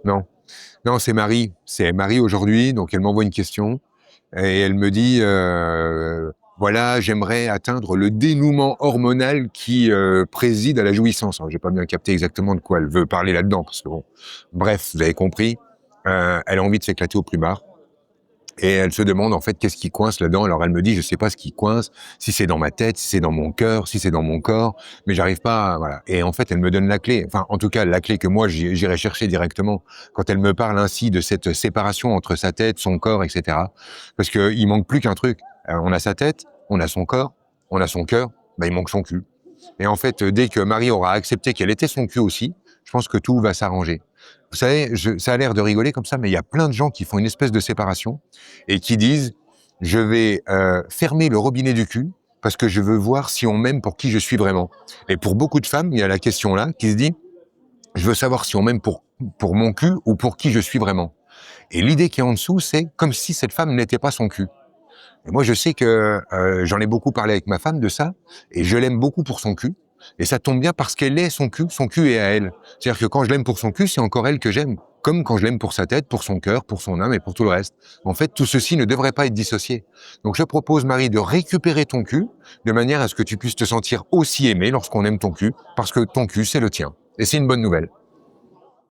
Non, non, c'est Marie. C'est Marie aujourd'hui, donc elle m'envoie une question et elle me dit voilà, j'aimerais atteindre le dénouement hormonal qui préside à la jouissance. Alors, j'ai pas bien capté exactement de quoi elle veut parler là-dedans, parce que bon, bref, vous avez compris. Elle a envie de s'éclater au plumard. Et elle se demande en fait qu'est-ce qui coince là-dedans. Alors elle me dit je sais pas ce qui coince, si c'est dans ma tête, si c'est dans mon cœur, si c'est dans mon corps, mais j'arrive pas voilà. Et en fait elle me donne la clé, enfin en tout cas la clé que moi j'irai chercher directement quand elle me parle ainsi de cette séparation entre sa tête, son corps, etc. Parce que il manque plus qu'un truc. On a sa tête, on a son corps, on a son cœur, il manque son cul. Et en fait, dès que Marie aura accepté qu'elle était son cul aussi, je pense que tout va s'arranger. Vous savez, ça a l'air de rigoler comme ça, mais il y a plein de gens qui font une espèce de séparation et qui disent je vais fermer le robinet du cul parce que je veux voir si on m'aime pour qui je suis vraiment. Et pour beaucoup de femmes, il y a la question là qui se dit je veux savoir si on m'aime pour mon cul ou pour qui je suis vraiment. Et l'idée qui est en dessous, c'est comme si cette femme n'était pas son cul. Et moi, je sais que j'en ai beaucoup parlé avec ma femme de ça, et je l'aime beaucoup pour son cul. Et ça tombe bien parce qu'elle est son cul est à elle. C'est-à-dire que quand je l'aime pour son cul, c'est encore elle que j'aime. Comme quand je l'aime pour sa tête, pour son cœur, pour son âme et pour tout le reste. En fait, tout ceci ne devrait pas être dissocié. Donc je propose, Marie, de récupérer ton cul, de manière à ce que tu puisses te sentir aussi aimé lorsqu'on aime ton cul, parce que ton cul, c'est le tien. Et c'est une bonne nouvelle.